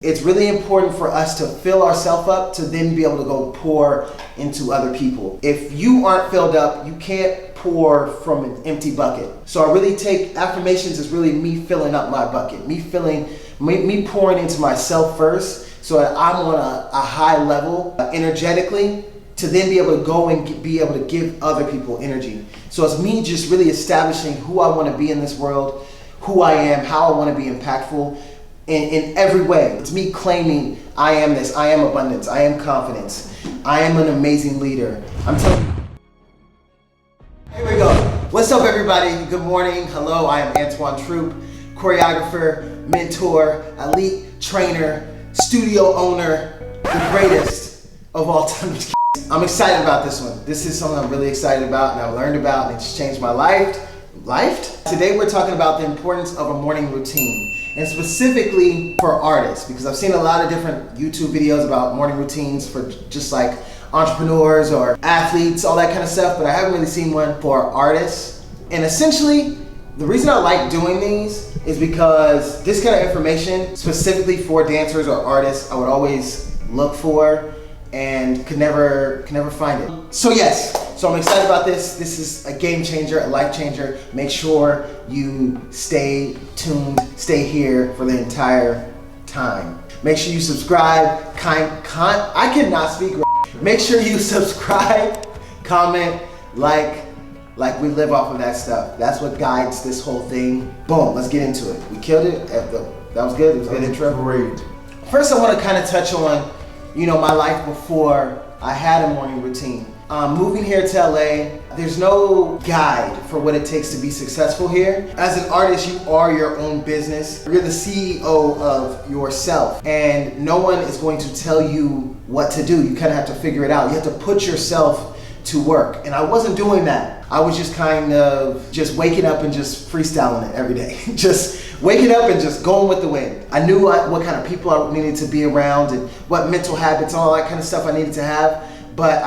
It's really important for us to fill ourselves up to then be able to go pour into other people. If you aren't filled up, you can't pour from an empty bucket. So I really take affirmations as really me filling up my bucket, me pouring into myself first so that I'm on a high level energetically to then be able to go and be able to give other people energy. So it's me just really establishing who I want to be in this world, who I am, how I want to be impactful. In every way. It's me claiming I am this, I am abundance, I am confidence, I am an amazing leader. I'm telling you. Here we go. What's up everybody? Good morning. Hello, I am Antoine Troupe, choreographer, mentor, elite trainer, studio owner, the greatest of all time. I'm excited about this one. This is something I'm really excited about and I learned about and it's changed my life. Today we're talking about the importance of a morning routine. And specifically for artists, because I've seen a lot of different YouTube videos about morning routines for just like entrepreneurs or athletes, all that kind of stuff, but I haven't really seen one for artists. And essentially, the reason I like doing these is because this kind of information, specifically for dancers or artists, I would always look for and could never find it. So yes, so I'm excited about this. This is a game changer, a life changer. Make sure you stay tuned, stay here for the entire time. Make sure you subscribe, I cannot speak. Make sure you subscribe, comment, like we live off of that stuff. That's what guides this whole thing. Boom, let's get into it. We killed it. That was good, it was a good intro. Great. First I want to kind of touch on my life before I had a morning routine. Moving here to LA, there's no guide for what it takes to be successful here. As an artist, you are your own business. You're the CEO of yourself, and no one is going to tell you what to do. You kind of have to figure it out. You have to put yourself to work, and I wasn't doing that. I was just kind of just waking up and just freestyling it every day. Just waking up and just going with the wind. I knew what kind of people I needed to be around and what mental habits and all that kind of stuff I needed to have. But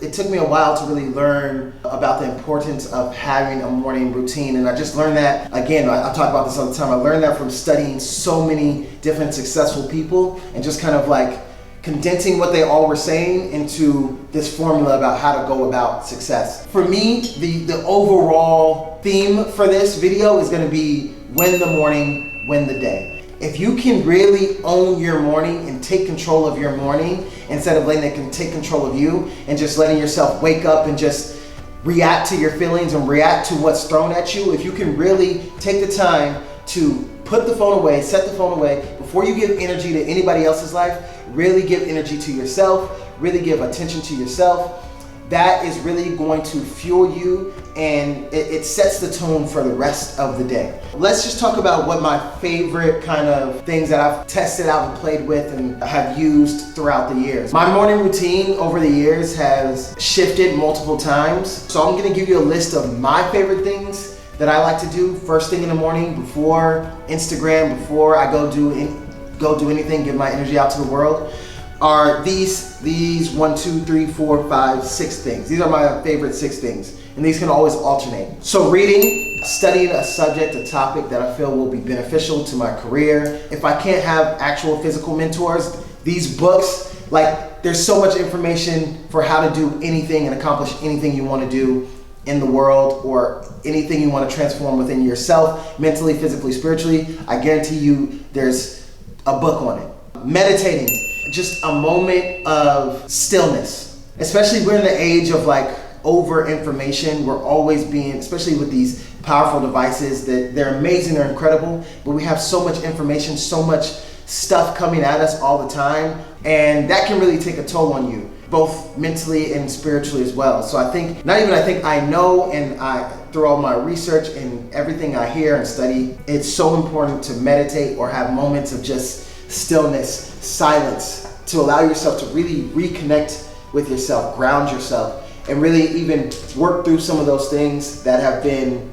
it took me a while to really learn about the importance of having a morning routine. And I just learned that, again, I talk about this all the time, I learned that from studying so many different successful people and just kind of like condensing what they all were saying into this formula about how to go about success. For me, the overall theme for this video is gonna be win the morning, win the day. If you can really own your morning and take control of your morning instead of letting it take control of you and just letting yourself wake up and just react to your feelings and react to what's thrown at you, if you can really take the time to put the phone away, set the phone away, before you give energy to anybody else's life, really give energy to yourself, really give attention to yourself, that is really going to fuel you and it sets the tone for the rest of the day. Let's just talk about what my favorite kind of things that I've tested out and played with and have used throughout the years. My morning routine over the years has shifted multiple times. So I'm gonna give you a list of my favorite things that I like to do first thing in the morning before Instagram, before I go do anything, give my energy out to the world. Are these 1, 2, 3, 4, 5, 6 things. These are my favorite 6 things, and these can always alternate. So reading, studying a subject, a topic that I feel will be beneficial to my career. If I can't have actual physical mentors, these books, like there's so much information for how to do anything and accomplish anything you want to do in the world or anything you want to transform within yourself, mentally, physically, spiritually. I guarantee you there's a book on it. Meditating. Just a moment of stillness. Especially we're in the age of like over information. We're always being, especially with these powerful devices, that they're amazing, they're incredible, but we have so much information, so much stuff coming at us all the time, and that can really take a toll on you, both mentally and spiritually as well. So I know, and through all my research and everything I hear and study, it's so important to meditate or have moments of just stillness, silence, to allow yourself to really reconnect with yourself, ground yourself, and really even work through some of those things that have been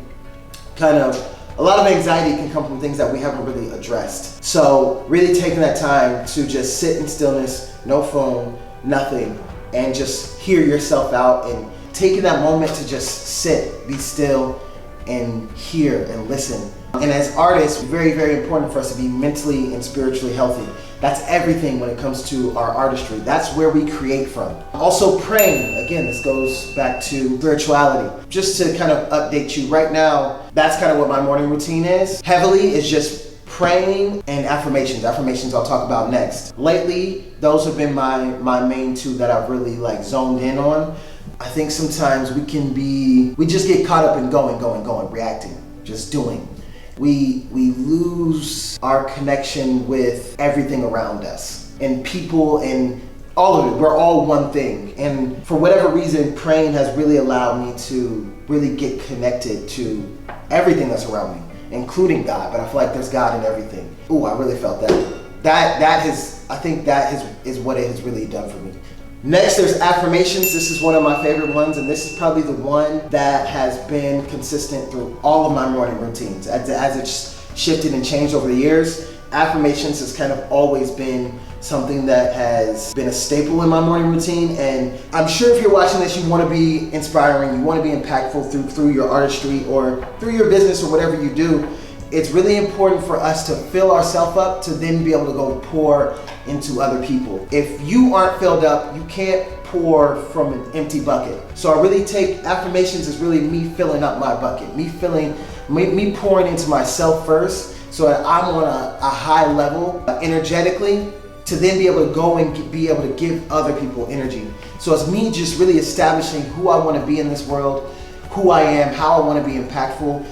kind of, a lot of anxiety can come from things that we haven't really addressed. So really taking that time to just sit in stillness, no phone, nothing, and just hear yourself out and taking that moment to just sit, be still, and hear and listen. And as artists, very, very important for us to be mentally and spiritually healthy. That's everything when it comes to our artistry. That's where we create from. Also praying, again, this goes back to spirituality. Just to kind of update you right now, that's kind of what my morning routine is. Heavily is just praying and affirmations. Affirmations I'll talk about next. Lately, those have been my main two that I've really like zoned in on. I think sometimes we just get caught up in going, reacting, just doing. We lose our connection with everything around us and people and all of it. We're all one thing. And for whatever reason, praying has really allowed me to really get connected to everything that's around me, including God. But I feel like there's God in everything. Ooh, I really felt that. I think that is what it has really done for me. Next, there's affirmations. This is one of my favorite ones, and this is probably the one that has been consistent through all of my morning routines. As it's shifted and changed over the years, affirmations has kind of always been something that has been a staple in my morning routine. And I'm sure if you're watching this, you want to be inspiring, you want to be impactful through your artistry or through your business or whatever you do. It's really important for us to fill ourselves up to then be able to go pour into other people. If you aren't filled up, you can't pour from an empty bucket. So I really take affirmations as really me filling up my bucket, me pouring into myself first so that I'm on a high level energetically to then be able to go and be able to give other people energy. So it's me just really establishing who I want to be in this world, who I am, how I want to be impactful.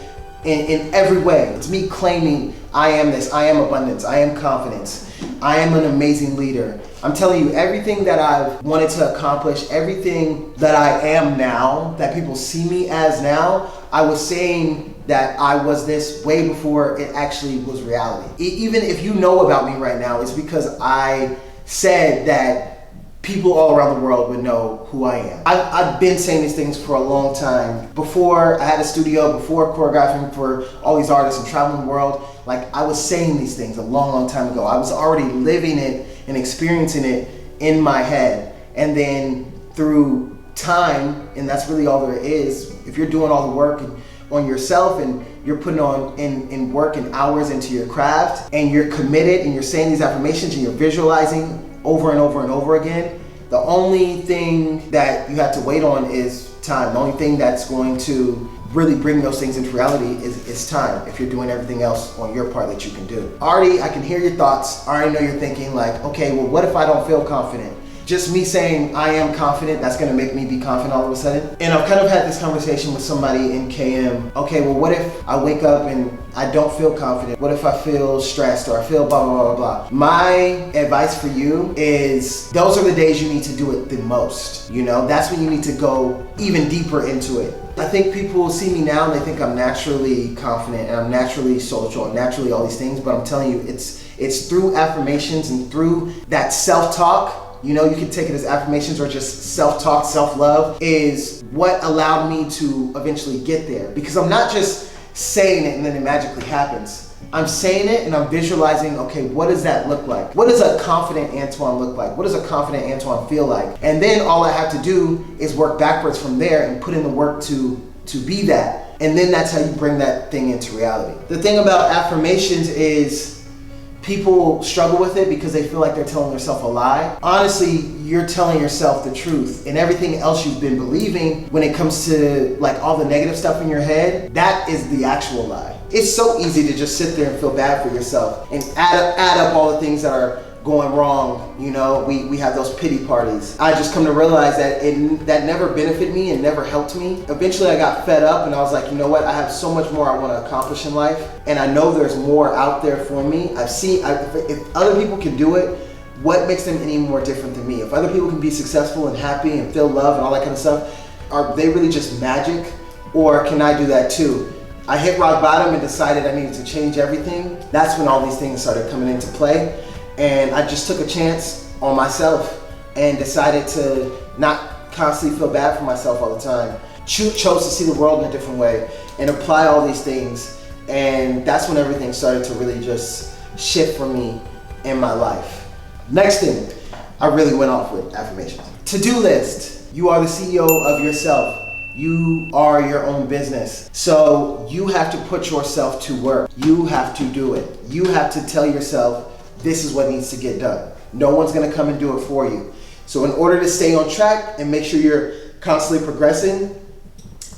In every way. It's me claiming I am this, I am abundance, I am confidence, I am an amazing leader. I'm telling you, everything that I've wanted to accomplish, everything that I am now, that people see me as now, I was saying that I was this way before it actually was reality. Even if you know about me right now, it's because I said that people all around the world would know who I am. I've been saying these things for a long time. Before I had a studio, before choreographing for all these artists and traveling the world, like I was saying these things a long time ago. I was already living it and experiencing it in my head. And then through time, and that's really all there is, if you're doing all the work on yourself and you're putting on in work and hours into your craft and you're committed and you're saying these affirmations and you're visualizing over and over and over again, the only thing that you have to wait on is time. The only thing that's going to really bring those things into reality is time, if you're doing everything else on your part that you can do. Already, I can hear your thoughts. I already know you're thinking like, okay, well, what if I don't feel confident? Just me saying I am confident, that's gonna make me be confident all of a sudden. And I've kind of had this conversation with somebody in KM. Okay, well, what if I wake up and I don't feel confident? What if I feel stressed or I feel blah, blah, blah, blah? My advice for you is those are the days you need to do it the most. You know, that's when you need to go even deeper into it. I think people see me now and they think I'm naturally confident and I'm naturally social and naturally all these things, but I'm telling you, it's through affirmations and through that self-talk. You know, you can take it as affirmations or just self-talk, self-love is what allowed me to eventually get there. Because I'm not just saying it and then it magically happens. I'm saying it and I'm visualizing, okay, what does that look like? What does a confident Antoine look like? What does a confident Antoine feel like? And then all I have to do is work backwards from there and put in the work to be that. And then that's how you bring that thing into reality. The thing about affirmations is people struggle with it because they feel like they're telling themselves a lie. Honestly, you're telling yourself the truth, and everything else you've been believing when it comes to like all the negative stuff in your head, that is the actual lie. It's so easy to just sit there and feel bad for yourself and add up all the things that are going wrong. You know, we have those pity parties. I just come to realize that that never benefited me and never helped me. Eventually I got fed up and I was like, you know what, I have so much more I want to accomplish in life, and I know there's more out there for me. If other people can do it, what makes them any more different than me? If other people can be successful and happy and feel love and all that kind of stuff, are they really just magic, or can I do that too? I hit rock bottom and decided I needed to change everything. That's when all these things started coming into play. And I just took a chance on myself and decided to not constantly feel bad for myself all the time. Chose to see the world in a different way and apply all these things. And that's when everything started to really just shift for me in my life. Next thing, I really went off with affirmations. To-do list. You are the CEO of yourself. You are your own business. So you have to put yourself to work. You have to do it. You have to tell yourself, this is what needs to get done. No one's gonna come and do it for you. So in order to stay on track and make sure you're constantly progressing,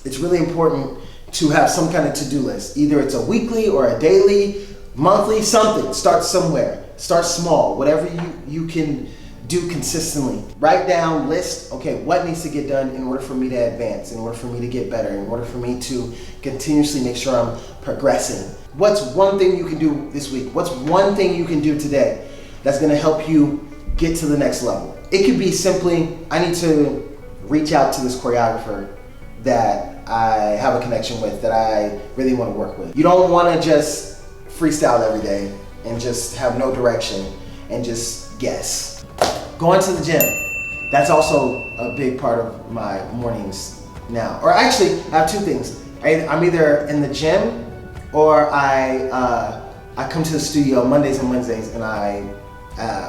it's really important to have some kind of to-do list. Either it's a weekly or a daily, monthly, something. Start somewhere. Start small. Whatever you can do consistently. Write down, list, okay, what needs to get done in order for me to advance, in order for me to get better, in order for me to continuously make sure I'm progressing. What's one thing you can do this week? What's one thing you can do today that's gonna help you get to the next level? It could be simply, I need to reach out to this choreographer that I have a connection with, that I really want to work with. You don't want to just freestyle every day and just have no direction and just guess. Going to the gym, that's also a big part of my mornings now. Or actually, I have two things. I'm either in the gym or I come to the studio Mondays and Wednesdays and I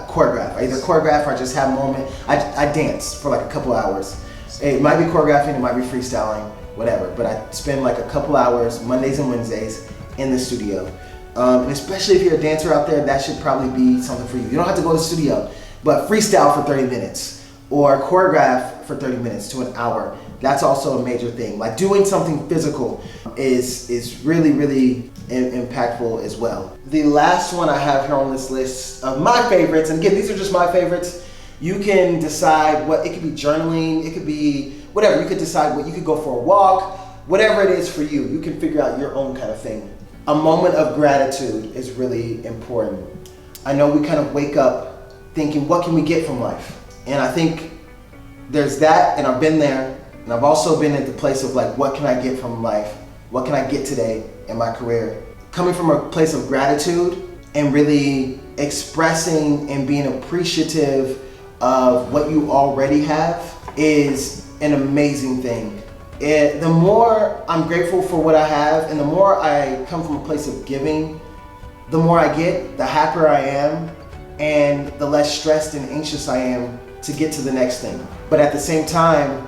choreograph. I either choreograph or I just have a moment. I dance for like a couple hours. It might be choreographing, it might be freestyling, whatever. But I spend like a couple hours Mondays and Wednesdays in the studio. And especially if you're a dancer out there, that should probably be something for you. You don't have to go to the studio, but freestyle for 30 minutes or choreograph for 30 minutes to an hour. That's also a major thing. Like doing something physical is really, really impactful as well. The last one I have here on this list of my favorites, and again, these are just my favorites. You can decide what, it could be journaling, it could be whatever. You could decide what, you could go for a walk, whatever it is for you. You can figure out your own kind of thing. A moment of gratitude is really important. I know we kind of wake up thinking, what can we get from life? And I think there's that, and I've been there, and I've also been at the place of like, what can I get from life? What can I get today in my career? Coming from a place of gratitude and really expressing and being appreciative of what you already have is an amazing thing. The more I'm grateful for what I have and the more I come from a place of giving, the more I get, the happier I am and the less stressed and anxious I am to get to the next thing. But at the same time,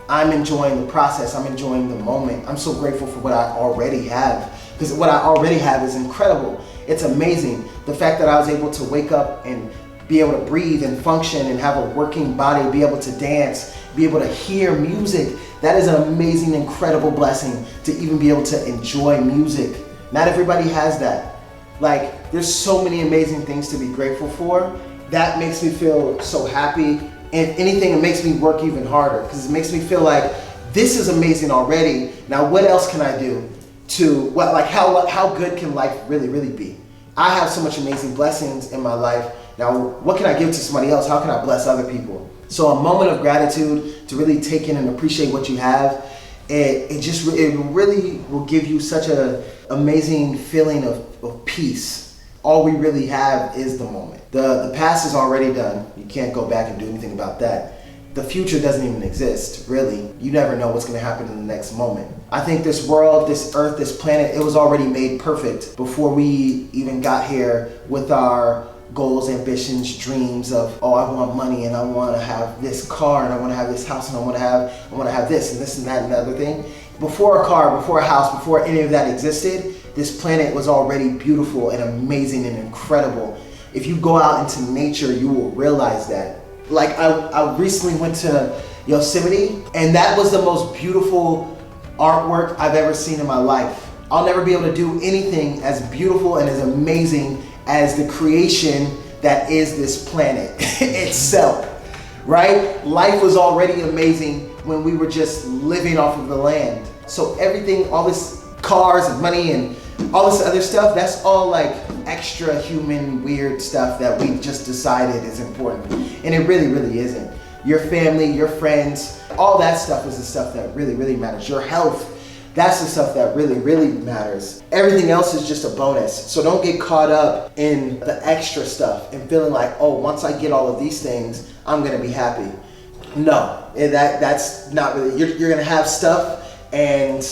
I'm enjoying the process, I'm enjoying the moment. I'm so grateful for what I already have, because what I already have is incredible. It's amazing. The fact that I was able to wake up and be able to breathe and function and have a working body, be able to dance, be able to hear music, that is an amazing, incredible blessing to even be able to enjoy music. Not everybody has that. Like, there's so many amazing things to be grateful for. That makes me feel so happy. And anything, it makes me work even harder because it makes me feel like this is amazing already. Now, what else can I do to, what, like how good can life really, really be? I have so much amazing blessings in my life. Now, what can I give to somebody else? How can I bless other people? So a moment of gratitude to really take in and appreciate what you have, it really will give you such an amazing feeling of peace. All we really have is the moment. The past is already done. You can't go back and do anything about that. The future doesn't even exist, really. You never know what's gonna happen in the next moment. I think this world, this earth, this planet, it was already made perfect before we even got here with our goals, ambitions, dreams of, oh, I want money and I want to have this car and I want to have this house and I want to have this and that and the other thing. Before a car, before a house, before any of that existed, this planet was already beautiful and amazing and incredible. If you go out into nature, you will realize that. Like I recently went to Yosemite and that was the most beautiful artwork I've ever seen in my life. I'll never be able to do anything as beautiful and as amazing as the creation that is this planet itself, right? Life was already amazing when we were just living off of the land. So everything, all this cars and money and all this other stuff, that's all like extra human weird stuff that we just decided is important. And it really, really isn't. Your family, your friends, all that stuff is the stuff that really, really matters. Your health, that's the stuff that really, really matters. Everything else is just a bonus. So don't get caught up in the extra stuff and feeling like, oh, once I get all of these things, I'm gonna be happy. No, that's not really, you're gonna have stuff, and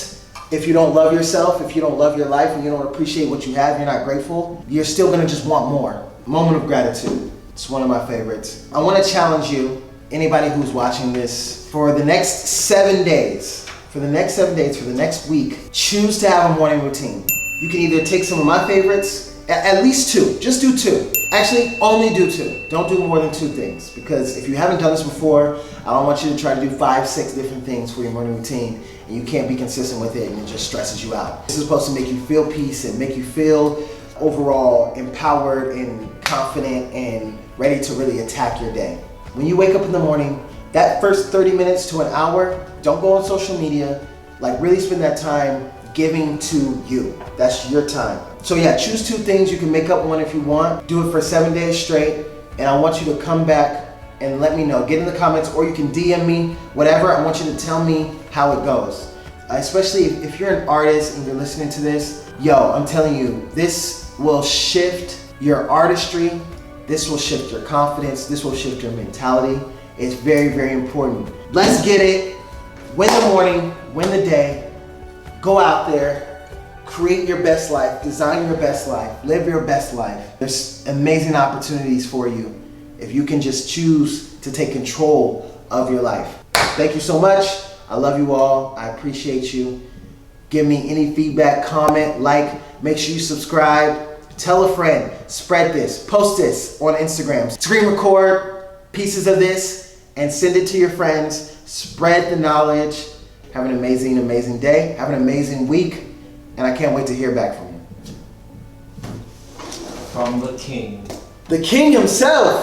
if you don't love yourself, if you don't love your life and you don't appreciate what you have, you're not grateful, you're still gonna just want more. Moment of gratitude, it's one of my favorites. I wanna challenge you, anybody who's watching this, for the next 7 days, for the next week, choose to have a morning routine. You can either take some of my favorites, at least two, just do two. Actually, only do 2. Don't do more than 2 things, because if you haven't done this before, I don't want you to try to do 5, 6 different things for your morning routine and you can't be consistent with it and it just stresses you out. This is supposed to make you feel peace and make you feel overall empowered and confident and ready to really attack your day. When you wake up in the morning, that first 30 minutes to an hour, don't go on social media. Like, really spend that time giving to you. That's your time. So yeah, choose 2 things. You can make up one if you want. Do it for 7 days straight. And I want you to come back and let me know. Get in the comments, or you can DM me, whatever. I want you to tell me how it goes. Especially if you're an artist and you're listening to this, yo, I'm telling you, this will shift your artistry. This will shift your confidence. This will shift your mentality. It's very, very important. Let's get it. Win the morning, win the day. Go out there, create your best life, design your best life, live your best life. There's amazing opportunities for you if you can just choose to take control of your life. Thank you so much. I love you all. I appreciate you. Give me any feedback, comment, like, make sure you subscribe. Tell a friend, spread this, post this on Instagram. Screen record pieces of this and send it to your friends. Spread the knowledge. Have an amazing, amazing day. Have an amazing week. And I can't wait to hear back from you. From the king. The king himself.